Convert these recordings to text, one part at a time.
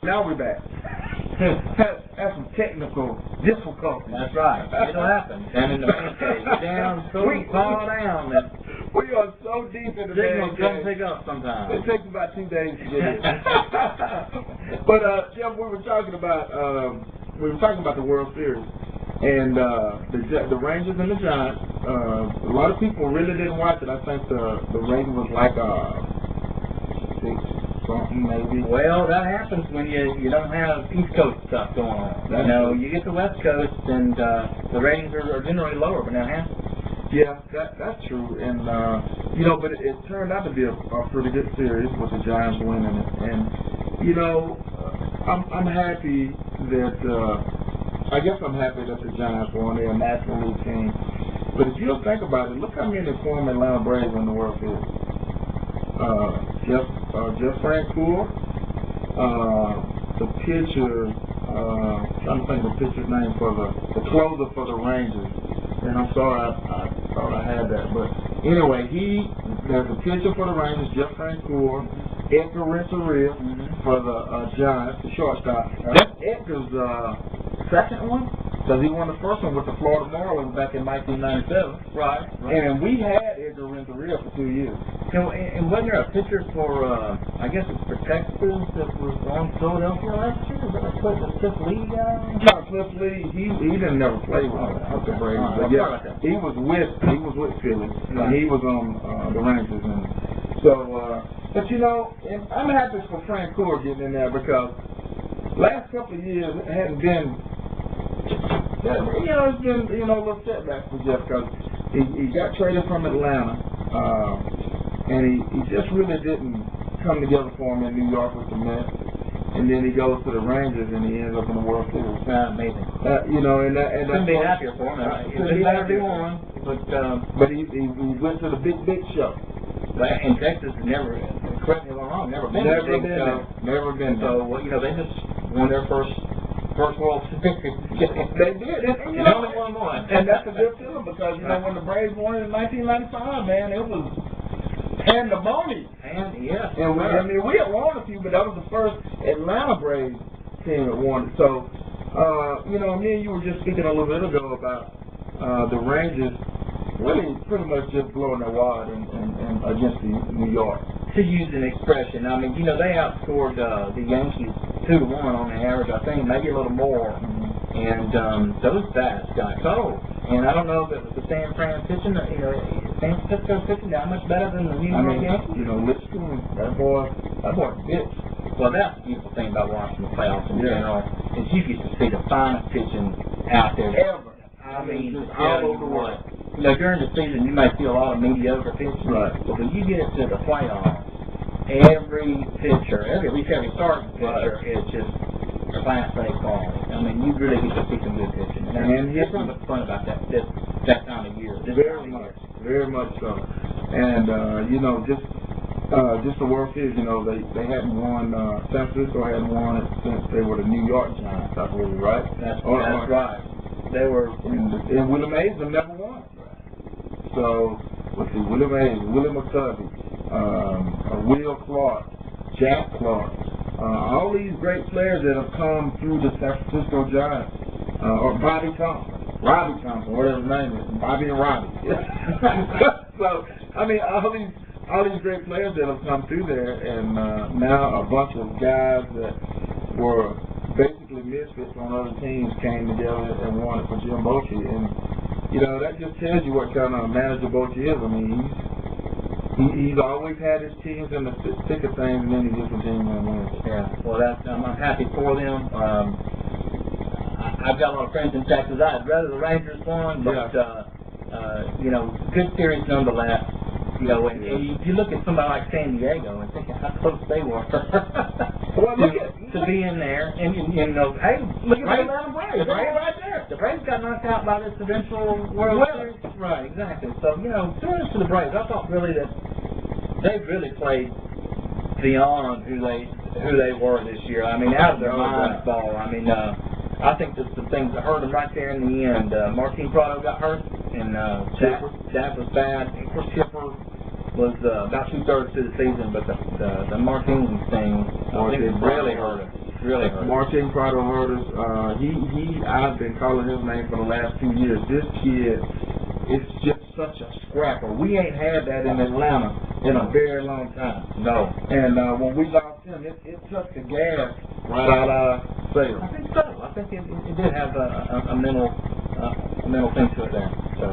Now we're back. Had some technical difficulties. That's right. It'll happen. And in the pancake, down, so fall down. And we are so deep in the signals don't pick up sometimes. It takes about 2 days to get it. But Jeff, we were talking about the World Series and the Rangers and the Giants. A lot of people really didn't watch it. I think the rating was like 6 something maybe. Well, that happens when you don't have East Coast stuff going on. That's true. You get the West Coast and the ratings are generally lower, but that happens. Yeah, that's true, and but it turned out to be a pretty good series with the Giants winning it, and I'm happy that I guess I'm happy that the Giants won. They're a National League team, but if you think about it, look how many former Atlanta Braves in the World Series. Jeff Francoeur, the pitcher. Trying to think of the pitcher's name for the closer for the Rangers. And I'm sorry, I thought I had that. But anyway, there's a pitcher for the Rangers, Jeff Francoeur, Edgar Renteria for the Giants, the shortstop. That's Edgar's second one, because he won the first one with the Florida Marlins back in 1997. Right. And we had Edgar Renteria for 2 years. And wasn't there a pitcher for, I guess it's for Texas that was on Philadelphia last year? Was that the Cliff Lee guy? No, Cliff Lee, he didn't never play with the Braves. But yeah, he was with Philly, and he was on the Rangers. And so, but and I'm happy for Francoeur getting in there because last couple of years it hadn't been, it's been a little setback for Jeff because he got traded from Atlanta. And he just really didn't come together for him in New York with the Mets. And then he goes to the Rangers and he ends up in the World Series. Amazing. And that's couldn't be happier for him. Couldn't be happier for him. But he went to the big show. And Texas has never, correct me if I'm wrong, never been there. Never been there. So they just won their first World Series. They did. And only won one. And that's a good feeling because when the Braves won in 1995, man, it was pandemonium. And we had won a few, but that was the first Atlanta Braves team that won it. So, me and you were just speaking a little bit ago about the Rangers really pretty much just blowing their wad and against New York. To use an expression, I mean, they outscored the Yankees 2-1 on the average, I think, maybe a little more. And those bats got cold. And I don't know if it was the San Fran pitching, San Francisco pitching that much better than the New York Yankees. Lipscomb, that boy bitch. Well, that's the beautiful thing about watching the playoffs in general, is you get to see the finest pitching out there ever. I mean, just all over the world. During the season, you may see a lot of mediocre pitching. Right. But when you get to the playoffs, every pitcher, at least every starting pitcher, is just Class A quality. I mean, you really get to see some good pitching. And that's what's fun about that time of year. Very much so. And just the World Series, they hadn't won. San Francisco hadn't won it since they were the New York Giants, I believe, right? That's right. They were, and Willie Mays have never won. So let's see, Willie Mays, Willie McCovey, Will Clark, Jack Clark. All these great players that have come through the San Francisco Giants, or Robbie Thompson, whatever his name is, Bobby and Robbie. So, I mean, all these great players that have come through there, and now a bunch of guys that were basically misfits on other teams came together and won it for Jim Bochy, and that just tells you what kind of manager Bochy is. I mean, he's always had his teams in the thick of things, and then he gets a team and wins. Yeah, well, I'm happy for them. I've got a lot of friends in Texas. I'd rather the Rangers won, but good series nonetheless. And you look at somebody like San Diego and think how close they were to be in there. And hey, look at the Atlanta Braves. The Braves right there. The Braves got knocked out by this eventual World Series. Right, exactly. So, kudos to the Braves. I thought really that they really played beyond who they were this year. I mean, out of their minds ball. I mean, I think that the things that hurt them right there in the end. Martin Prado got hurt, and that was bad. And of course, Chipper was about 2/3 through the season, but the Martinez thing, I think it really hurt him. really hurt. Martin Prado hurt us. I've been calling his name for the last 2 years. This kid is just such a scrapper. We ain't had that in Atlanta in a very long time. No. And when we lost him, it took the gas right out our sails. I think so. I think it did have a mental thing to it there. So,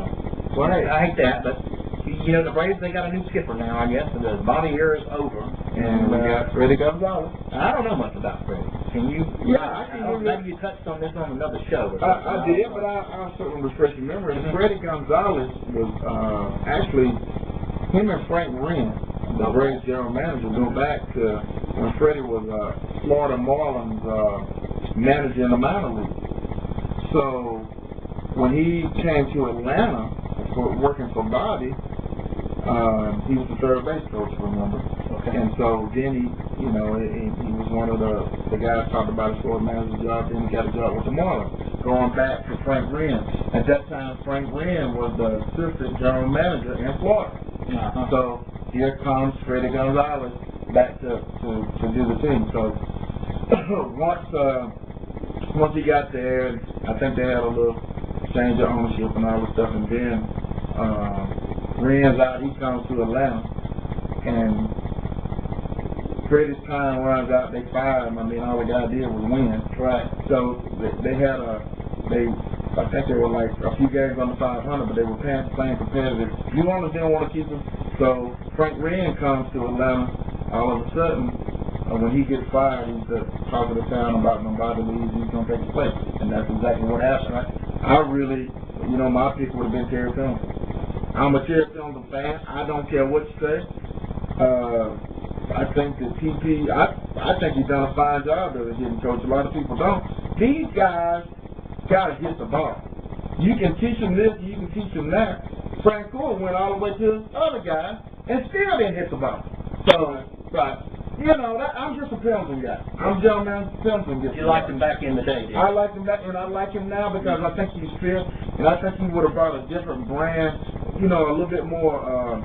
well, I hate that, but you know, the Braves, they got a new skipper now, I guess. The Bobby era is over. And we got Freddie Gonzalez. I don't know much about Freddie. Can you? Yeah, I can. Maybe you touched on this on another show. I did, but I'll certainly refresh your memory. Freddie Gonzalez was actually him and Frank Wren, the Braves general manager, go back to when Freddie was Florida Marlins manager in the minor league. So when he came to Atlanta for working for Bobby, he was the third base coach, remember? Okay. And so then he was one of the guys talked about his Florida manager job. Then he got a job with the Marlins. Going back to Frank Wren. At that time, Frank Wren was the assistant general manager in Florida. So here comes Freddie Gonzalez back to do the thing. So once he got there, I think they had a little change of ownership and all this stuff, and then Wren's out, he comes to Atlanta, and Freddie's time runs out, they fire him. I mean, all the guy did was win. Right. So they had I think they were like a few games under 500, but they were playing competitive. New Orleans didn't want to keep him, so Frank Wren comes to Atlanta. All of a sudden, when he gets fired, he's talking to town about nobody leaves, he's going to take his place. And that's exactly what happened. I really, my pick would have been Terry Pendleton. I'm a Terry Pendleton fan. I don't care what you say. I think that TP, I think he's done a fine job as a hitting coach. A lot of people don't. These guys got to hit the ball. You can teach them this, you can teach them that. Frank Cool went all the way to his other guy and still didn't hit the ball. So, right. I'm just a Pendleton guy. I'm John Man Pendleton. You liked him back in the day, didn't you? I liked him back, and I like him now because I think he's fit, and I think he would have brought a different brand, a little bit more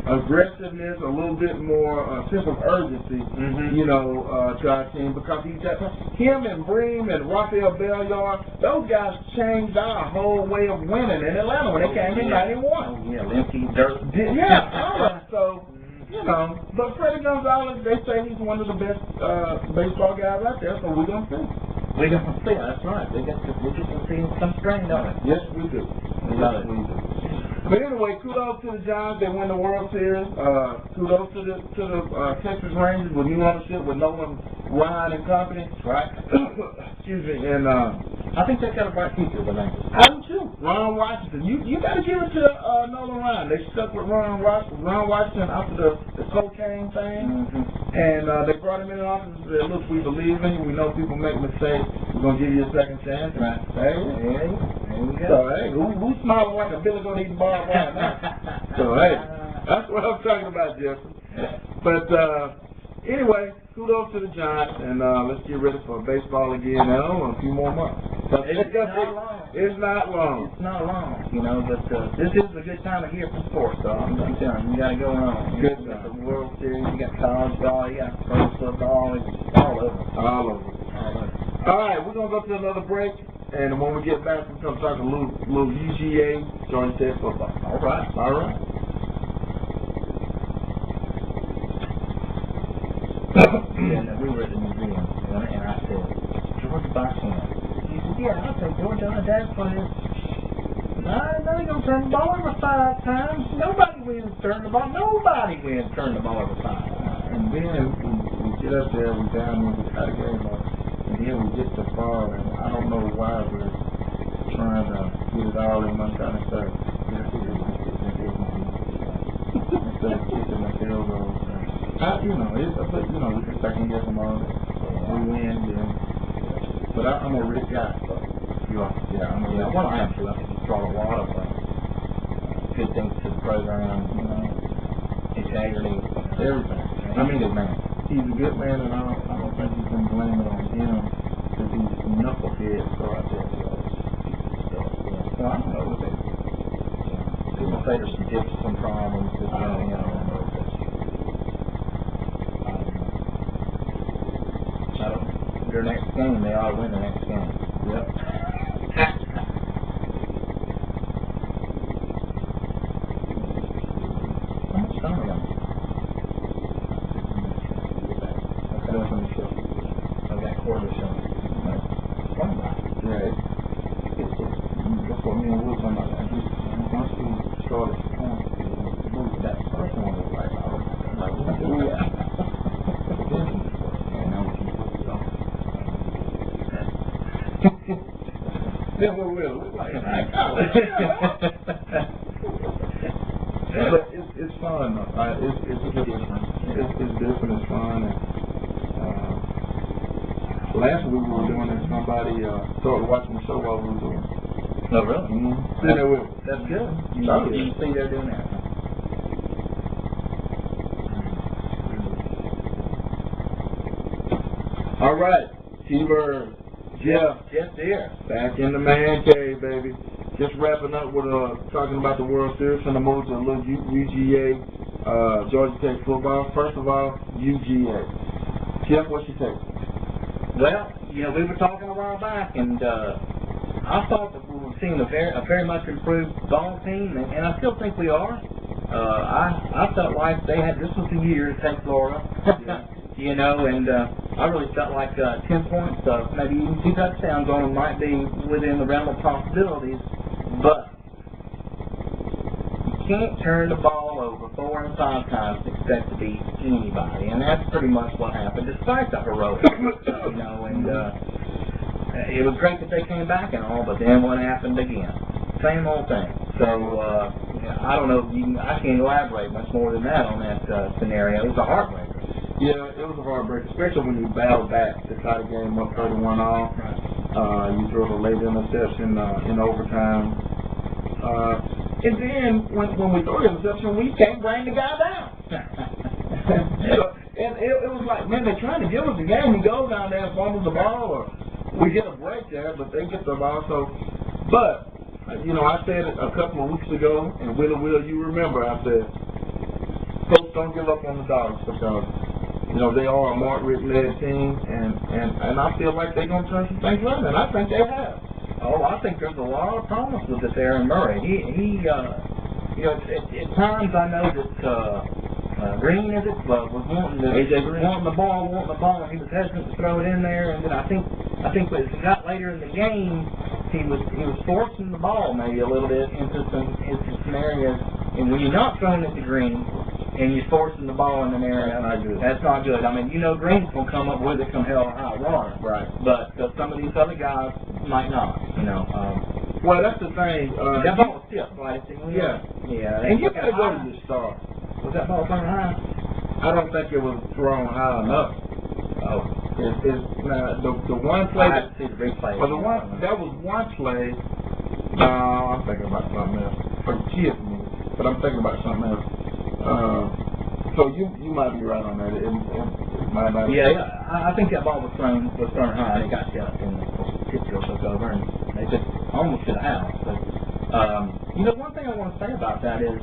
aggressiveness, a little bit more sense of urgency, to our team, because him and Bream and Rafael Belliard, those guys changed our whole way of winning in Atlanta when they came in 91. Oh, yeah, Lemke, Dirt. Yeah, all right, so... but Freddie Gonzalez, they say he's one of the best baseball guys out there, so we're going to see. We're going to see, that's right. We're just going to see some strain on it. Yes, we do. Yes, we do. But anyway, kudos to the Giants. They win the World Series. Kudos to the Texas Rangers with new ownership with Nolan Ryan and company. Right. Excuse me. And I think they've got a bright future, the Rangers. I do too. Ron Washington. You got to give it to Nolan Ryan. They stuck with Ron Washington after the cocaine thing. And they brought him in the office and said, look, we believe in you. We know people make mistakes. We're going to give you a second chance. Right. Hey, there we go. So, hey, who's smiling like a Billy going to eat barbed wire now? So, hey, that's what I'm talking about, Jeffrey. But, anyway, kudos to the Giants, and let's get ready for baseball again now in a few more months. It's not long. It's not long. It's not long, but this is a good time of year for sports, so I'm telling you, you got to go on. Good You got the World Series, you got college ball, you got pro football, it's all over. All over. All right, we're going to go to another break, and when we get back, we're going to talk a little UGA, Georgia Tech football. All right. All right. And we were at the museum, and I said, Georgia by 10. He said, yeah, I think Georgia on a dad player. No, they're going to turn the ball over 5 times. Nobody wins turn the ball. Nobody wins turn the ball over 5 times. And then we get up there, we down there, we try to game up. And then we get the ball, and I don't know why we're trying to get it all in one kind of stuff. Instead of kicking the field goal. We can second guess them all. We win, then. But I'm a rich guy. So you are? Yeah, I'm a rich guy. I am too. I think he's brought a lot of good things to the program, integrity, everything. I mean, he's a good man, and I don't think you can blame it on him because he's knucklehead for out there. So I don't know what they do. People say there's some tips, some problems, I don't know. their next game, they ought to win the next game. Yep. How much time are we on? Okay, that's on the show. I've got quarter show. Yeah, that's what me and Will talking about. Once we started That first one was like, oh, yeah. Then we will. But it's fun. It's different. It's different. It's fun. And, last week we were doing it. Somebody started watching the show while we were doing it. Oh, really? Mm-hmm. That's good. You see they're doing that. All right, T-Bird, Jeff, there. back in the man cave, baby. Just wrapping up with talking about the World Series and the move to a little UGA, Georgia Tech football. First of all, UGA. Jeff, what's your take? Well, we were talking a while back, and I thought that we were seeing a very much improved ball team, and I still think we are. I felt like this was the year to take Florida. And I really felt like 10 points, maybe even 2 touchdowns on them might be within the realm of possibilities, but you can't turn the ball over 4 and 5 times and expect to beat anybody, and that's pretty much what happened, despite the heroics, and it was great that they came back and all, but then what happened again? Same old thing. So, I don't know, I can't elaborate much more than that on that scenario. It was a heartbreaker. Yeah, it was a heartbreak, especially when you battled back to tie the game up 31 all. You threw a late interception in overtime. And then when we threw the interception, we can't bring the guy down. And it was like, man, they're trying to give us the game. He goes down there and fumbles the ball, or we get a break there, but they get the ball. So, but, I said it a couple of weeks ago, and Will, you remember, I said, folks, don't give up on the Dogs because they are a Mark Richt-led team, and I feel like they're going to turn some things around, and I think they have. Oh, I think there's a lot of promise with this Aaron Murray. He at times I know that Green, was wanting the ball, and he was hesitant to throw it in there, and then I think as it got later in the game, he was forcing the ball maybe a little bit into some areas, and when you're not throwing it to Green, and you're forcing the ball in an area, that's not good. I mean, Green's going to come up with it come hell or high water. Right. But some of these other guys might not, Well, that's the thing. That ball was stiff, right? Yeah. Yeah. And you got to go to the star. Was that ball thrown high? I don't think it was thrown high enough. Oh. The one play. I have to see the replay. Well, that was one play. No, I'm thinking about something else. Forgive me, but I'm thinking about something else. So you might be right on that. It might not. Yeah. I think that ball was thrown high, and it got shot, and the pitcher took over, and they just almost should have. But one thing I want to say about that is,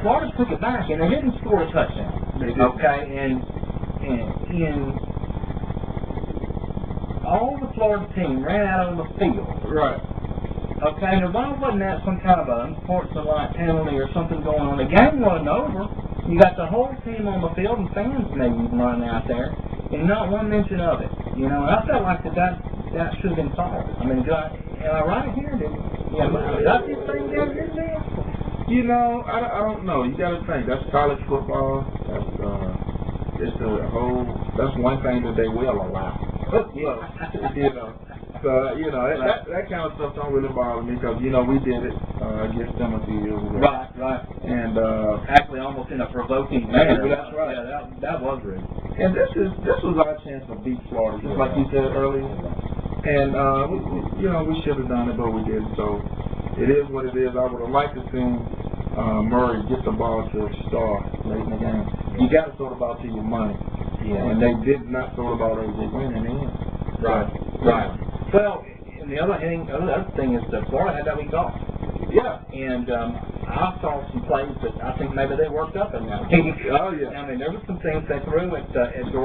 Florida took it back, and they didn't score a touchdown. Okay, and all the Florida team ran out on the field. Right. Okay, now why wasn't that some kind of an unsportsmanlike penalty or something going on? The game wasn't over. You got the whole team on the field and fans maybe even running out there, and not one mention of it. And I felt like that should have been solved. I mean, am I right here? Did I see things down here? I don't know. You got to think that's college football. That's that's one thing that they will allow. So, that kind of stuff don't really bother me because, we did it against them a few years ago. Right. And actually almost in a provoking manner. That's right. Yeah, that was rude. And this was our chance to beat Florida, just like you said earlier. And, we should have done it, but we didn't. So, it is what it is. I would have liked to see Murray get the ball to Star late in the game. You got to throw the ball to your money. Yeah. And they did not throw the ball to AJ Green in the end. Right. Well, and the other thing is that Florida had that week off. Yeah. And I saw some plays that I think maybe they worked up in that week. Oh, yeah. I mean, there were some things they threw at